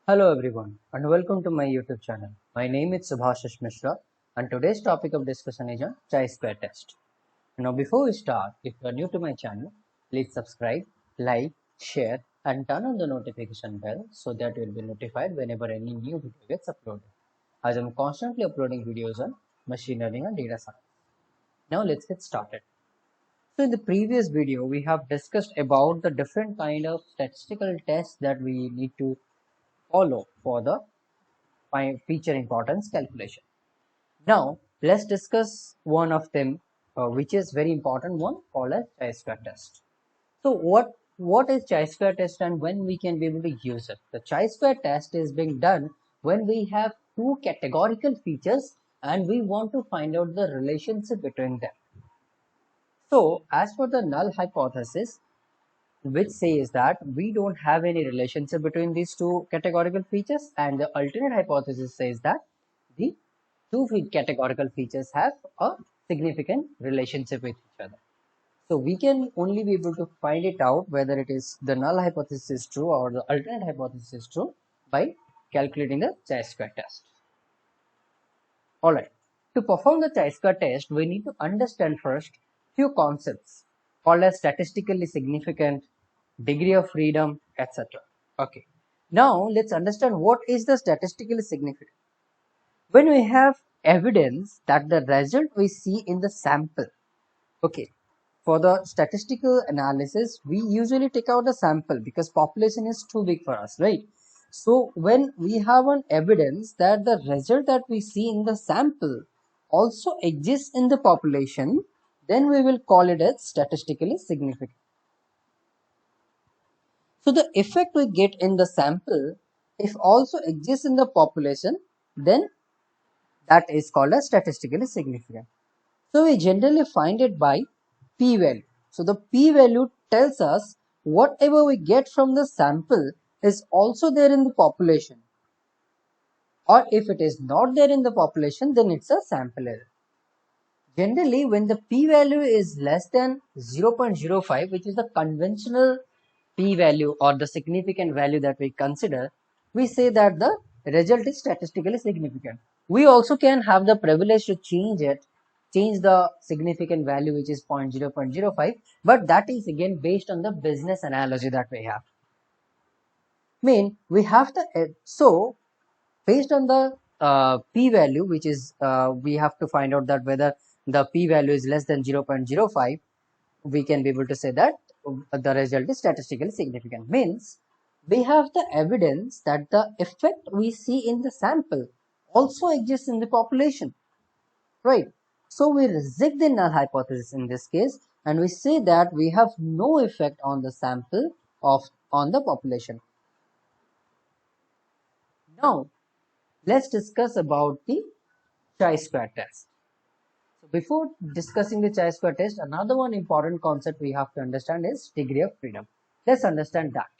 Hello everyone and welcome to my YouTube channel. My name is Subhashish Mishra and today's topic of discussion is on chi-square test. Now before we start, if you are new to my channel, please subscribe, like, share and turn on the notification bell so that you will be notified whenever any new video gets uploaded. As I am constantly uploading videos on machine learning and data science. Now let's get started. So in the previous video, we have discussed about the different kind of statistical tests that we need to follow for the feature importance calculation. Now let's discuss one of them, which is very important one called as chi-square test. So what is chi-square test and when we can be able to use it? The chi-square test is being done when we have two categorical features and we want to find out the relationship between them. So as for the null hypothesis, which says that we don't have any relationship between these two categorical features, and the alternate hypothesis says that the two categorical features have a significant relationship with each other. So we can only be able to find it out whether it is the null hypothesis is true or the alternate hypothesis is true by calculating the chi-square test. Alright, to perform the chi-square test, we need to understand first few concepts called as statistically significant, degree of freedom, etc. Okay, now let's understand what is the statistically significant. When we have evidence that the result we see in the sample, okay, for the statistical analysis we usually take out a sample because population is too big for us, right? So when we have an evidence that the result that we see in the sample also exists in the population, then we will call it as statistically significant. So the effect we get in the sample, if also exists in the population, then that is called as statistically significant. So we generally find it by p-value. So the p-value tells us whatever we get from the sample is also there in the population. Or if it is not there in the population, then it's a sample error. Generally, when the p-value is less than 0.05, which is the conventional p-value or the significant value that we consider, we say that the result is statistically significant. We also can have the privilege to change the significant value, which is 0.05, but that is again based on the business analogy that we have. We have the so based on the p-value, which is we have to find out that whether the p-value is less than 0.05, we can be able to say that the result is statistically significant. Means we have the evidence that the effect we see in the sample also exists in the population, right? So we reject the null hypothesis in this case and we say that we have no effect on the sample on the population. Now let's discuss about the chi-square test. So before discussing the chi-square test, another one important concept we have to understand is degree of freedom. Let's understand that.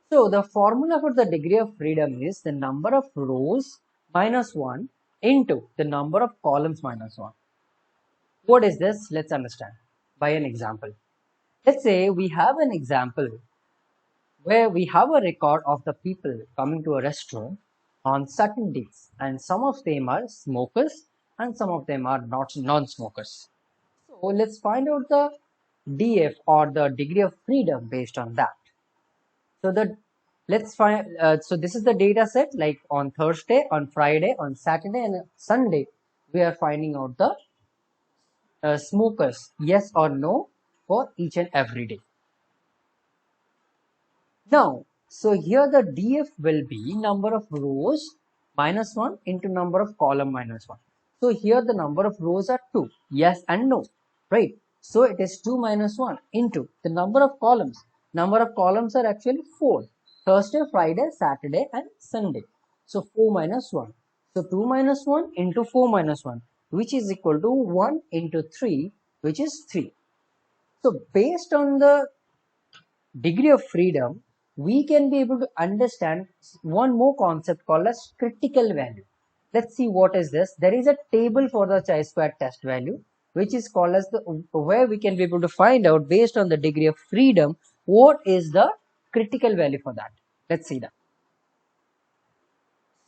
So the formula for the degree of freedom is the number of rows minus 1 into the number of columns minus 1. What is this? Let's understand by an example. Let's say we have an example where we have a record of the people coming to a restaurant on certain days, and some of them are smokers and some of them are not non-smokers. So let's find out the DF or the degree of freedom based on that. So let's find so this is the data set, like on Thursday, on Friday, on Saturday and Sunday we are finding out the smokers, yes or no, for each and every day. Now, so here the DF will be number of rows minus 1 into number of column minus 1. So here the number of rows are 2, yes and no, right? So it is 2 minus 1 into the number of columns. Number of columns are actually 4. Thursday, Friday, Saturday and Sunday. So 4 minus 1. So 2 minus 1 into 4 minus 1, which is equal to 1 into 3, which is 3. So based on the degree of freedom, we can be able to understand one more concept called as critical value. Let's see what is this. There is a table for the chi-square test value, which is called as the where we can be able to find out based on the degree of freedom what is the critical value for that? Let's see that.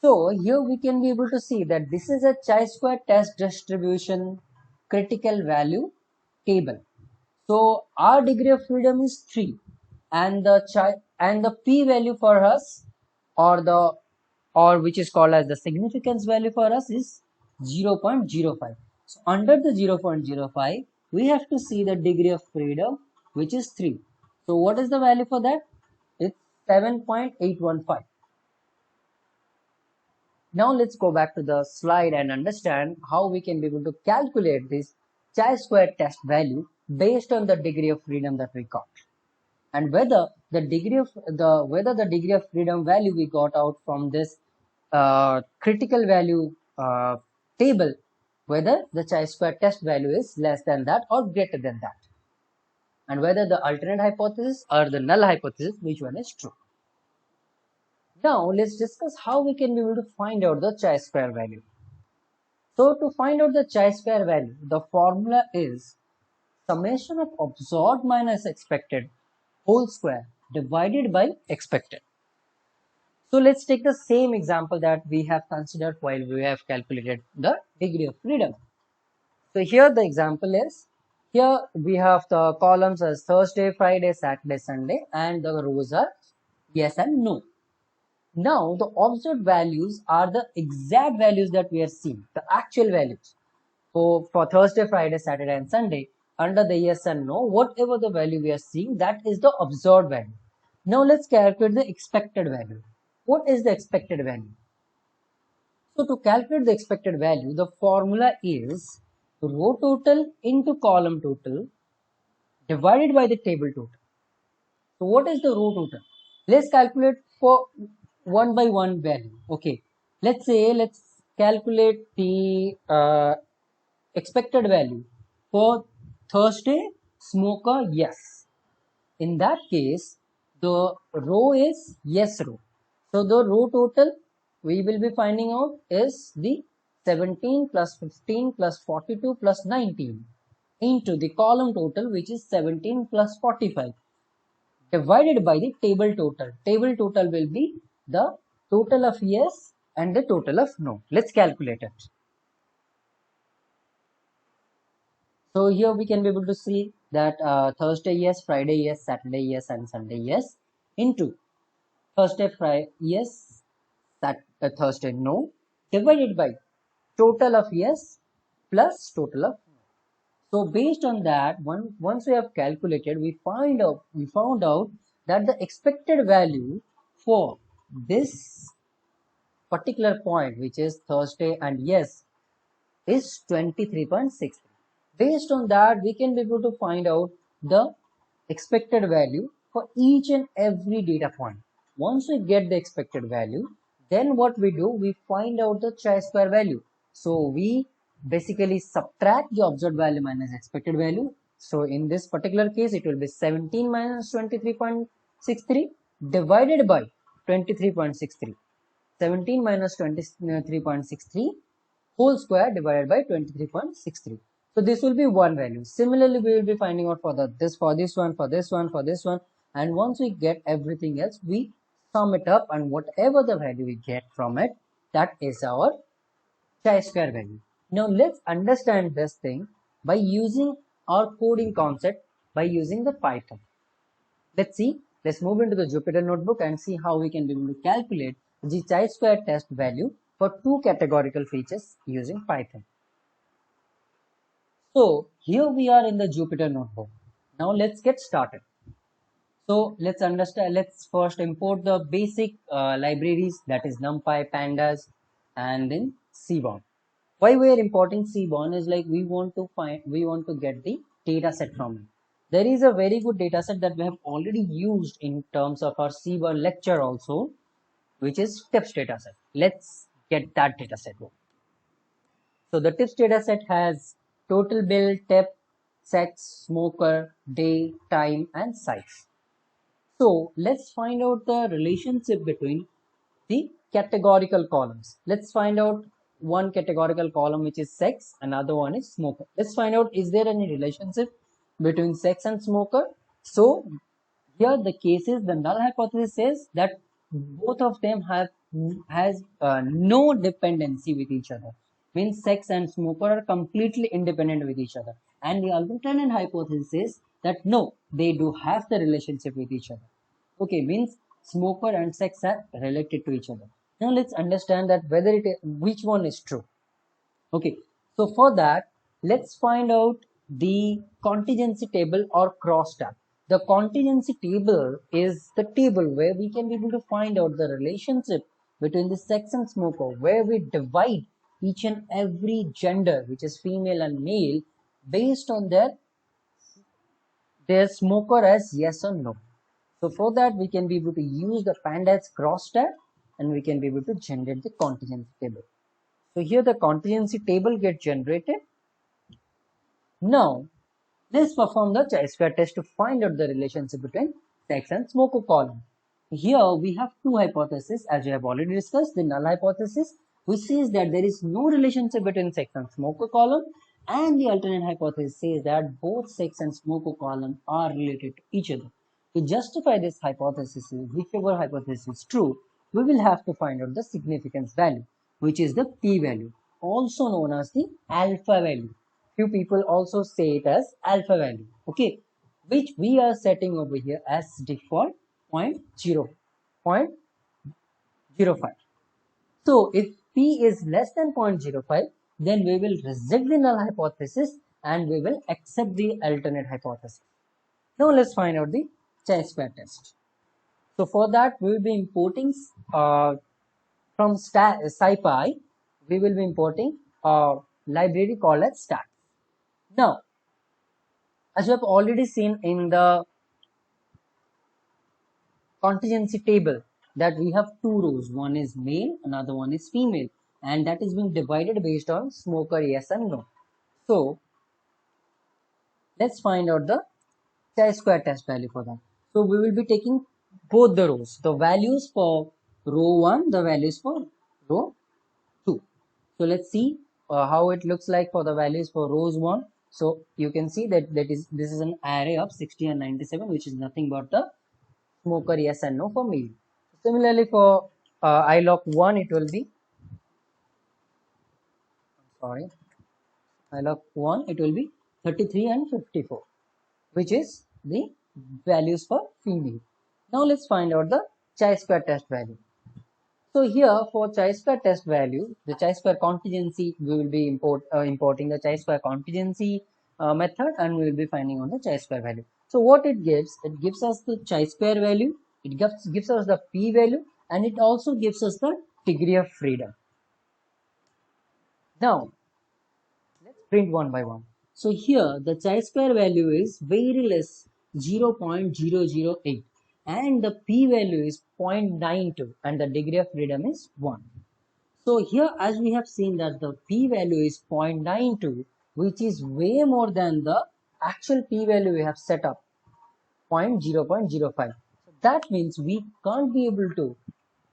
So here we can be able to see that this is a chi-square test distribution critical value table. So our degree of freedom is 3, and the p value for us, or which is called as the significance value for us, is 0.05. So under the 0.05 we have to see the degree of freedom, which is 3. So what is the value for that? It's 7.815. Now let's go back to the slide and understand how we can be able to calculate this chi-square test value based on the degree of freedom that we got, and whether the degree of freedom value we got out from this critical value table, whether the chi-square test value is less than that or greater than that, and whether the alternate hypothesis or the null hypothesis, which one is true. Now let's discuss how we can be able to find out the chi-square value. So to find out the chi-square value, the formula is summation of observed minus expected whole square divided by expected. So let's take the same example that we have considered while we have calculated the degree of freedom. So here the example is, here we have the columns as Thursday, Friday, Saturday, Sunday, and the rows are yes and no. Now the observed values are the exact values that we are seeing, the actual values. So for Thursday, Friday, Saturday and Sunday, under the yes and no, whatever the value we are seeing, that is the observed value. Now let's calculate the expected value. What is the expected value? So to calculate the expected value, the formula is row total into column total divided by the table total. So what is the row total? Let's calculate for one by one value. Okay, let's calculate the expected value for Thursday smoker yes. In that case, the row is yes row. So the row total we will be finding out is the 17 plus 15 plus 42 plus 19 into the column total, which is 17 plus 45, divided by the table total. Table total will be the total of yes and the total of no. Let's calculate it. So here we can be able to see that Thursday yes, Friday yes, Saturday yes, and Sunday yes, into Thursday, Friday yes, Thursday no, divided by total of yes plus total of no. So based on that, once we have calculated, we found out that the expected value for this particular point, which is Thursday and yes, is 23.63. Based on that, we can be able to find out the expected value for each and every data point. Once we get the expected value, then what we do, we find out the chi-square value. So we basically subtract the observed value minus expected value. So in this particular case, it will be 17 minus 23.63 divided by 23.63. 17 minus 23.63 whole square divided by 23.63. So this will be one value. Similarly, we will be finding out for this one, for this one, and once we get everything else, we sum it up, and whatever the value we get from it, that is our chi-square value. Now let's understand this thing by using our coding concept, by using the Python. Let's see. Let's move into the Jupyter notebook and see how we can be able to calculate the chi-square test value for two categorical features using Python. So here we are in the Jupyter notebook. Now let's get started. So let's first import the basic libraries, that is NumPy, Pandas, and then Seaborn. Why we are importing Seaborn is like we want to get the data set from it. There is a very good data set that we have already used in terms of our Seaborn lecture also, which is tips data set. Let's get that data set. So the tips data set has total bill, tip, sex, smoker, day, time, and size. So let's find out the relationship between the categorical columns. Let's find out one categorical column, which is sex, another one is smoker. Let's find out, is there any relationship between sex and smoker? So Here the case is the null hypothesis says that both of them has no dependency with each other. Means sex and smoker are completely independent with each other. And the alternate hypothesis says that no, they do have the relationship with each other. Okay, means smoker and sex are related to each other. Now let's understand that whether which one is true. Okay, so for that, let's find out the contingency table or crosstab. The contingency table is the table where we can be able to find out the relationship between the sex and smoker, where we divide each and every gender, which is female and male, based on their smoker as yes or no. So for that, we can be able to use the pandas crosstab and we can be able to generate the contingency table. So here the contingency table gets generated. Now, let's perform the chi-square test to find out the relationship between sex and smoker column. Here we have two hypotheses as we have already discussed. The null hypothesis, which says that there is no relationship between sex and smoker column, and the alternate hypothesis says that both sex and smoker column are related to each other. To justify this hypothesis, whichever hypothesis is true, we will have to find out the significance value, which is the p-value, also known as the alpha value. Few people also say it as alpha value, okay, which we are setting over here as default 0.05. So if p is less than 0.05, then we will reject the null hypothesis and we will accept the alternate hypothesis. Now let's find out the chi-square test. So for that, we will be importing from SciPy, we will be importing a library called as stat. Now, as we have already seen in the contingency table that we have two rows, one is male, another one is female, and that is being divided based on smoker yes and no. So, let's find out the chi-square test value for that. So, we will be taking both the rows, the values for row 1, the values for row 2. So let's see how it looks like for the values for rows 1. So you can see that this is an array of 60 and 97, which is nothing but the smoker yes and no for male. Similarly for iLock 1, it will be iLock 1, it will be 33 and 54, which is the values for female. Now let's find out the chi-square test value. So here for chi-square test value, the chi-square contingency, we will be importing the chi-square contingency method and we will be finding out the chi-square value. So what it gives us the chi-square value, it gives us the p-value, and it also gives us the degree of freedom. Now, let's print one by one. So here the chi-square value is very less, 0.008. And the p-value is 0.92 and the degree of freedom is 1. So here as we have seen that the p-value is 0.92, which is way more than the actual p-value we have set up, 0.05. So that means we can't be able to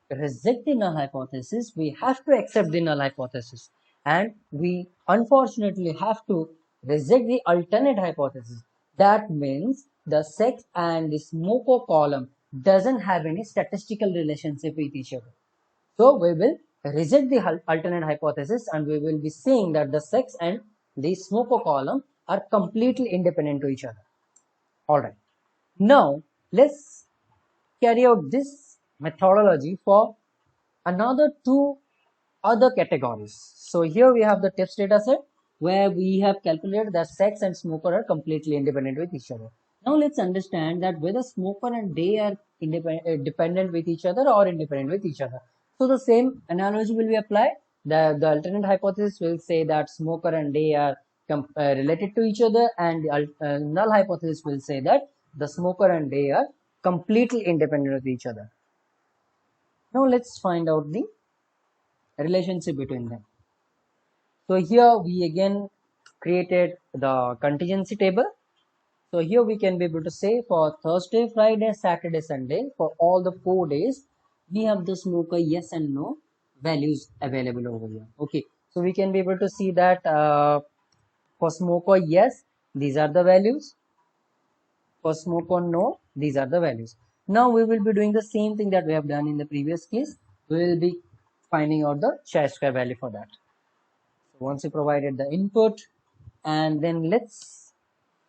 reject the null hypothesis, we have to accept the null hypothesis, and we unfortunately have to reject the alternate hypothesis. That means the sex and the smoker column doesn't have any statistical relationship with each other. So we will reject the alternate hypothesis and we will be saying that the sex and the smoker column are completely independent to each other. Alright, now let's carry out this methodology for another two other categories. So here we have the TIPS dataset where we have calculated that sex and smoker are completely independent with each other. Now let's understand that whether smoker and day are dependent with each other or independent with each other. So the same analogy will be applied. The alternate hypothesis will say that smoker and day are related to each other, and the null hypothesis will say that the smoker and day are completely independent of each other. Now let's find out the relationship between them. So here we again created the contingency table. So here we can be able to say for Thursday, Friday, Saturday, Sunday, for all the 4 days, we have the smoker yes and no values available over here. Okay, so we can be able to see that for smoker yes, these are the values. For smoker no, These are the values. Now we will be doing the same thing that we have done in the previous case. We will be finding out the chi-square value for that. So once you provided the input, and then let's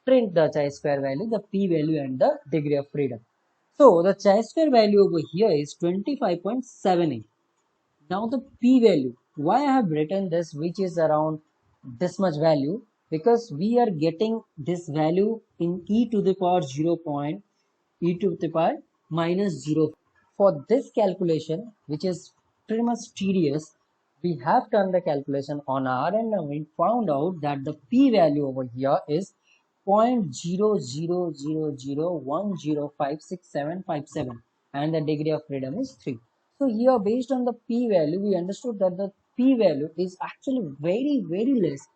print the chi-square value, the p-value and the degree of freedom. So the chi-square value over here is 25.78. Now the p-value, why I have written this which is around this much value, because we are getting this value in e to the power 0. E to the power minus 0. For this calculation, which is pretty much tedious, we have done the calculation on our end and we found out that the p-value over here is 0.000010566757 and the degree of freedom is 3. So here, based on the p-value, we understood that the p-value is actually very less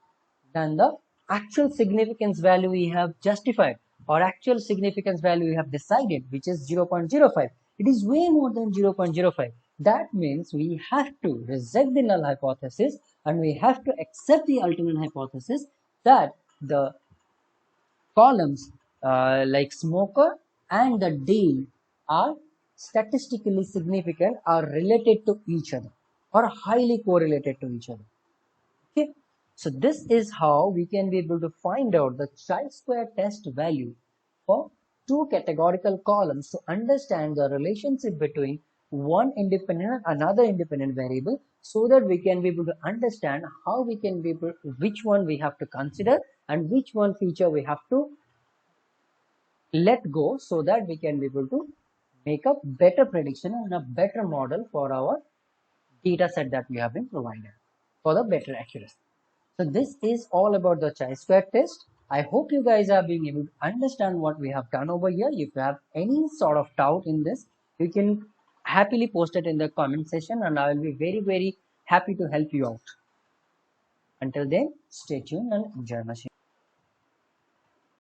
than the actual significance value we have justified, or actual significance value we have decided, which is 0.05. It is way more than 0.05. That means we have to reject the null hypothesis and we have to accept the alternate hypothesis that the columns like smoker and the day are statistically significant, are related to each other, or highly correlated to each other. Okay, so this is how we can be able to find out the chi-square test value for two categorical columns to understand the relationship between one independent and another independent variable, so that we can be able to understand how we can be able, which one we have to consider and which one feature we have to let go, so that we can be able to make a better prediction and a better model for our data set that we have been provided for the better accuracy. So this is all about the chi-square test. I hope you guys are being able to understand what we have done over here. If you have any sort of doubt in this, you can happily post it in the comment section and I will be very happy to help you out. Until then, stay tuned and enjoy machine.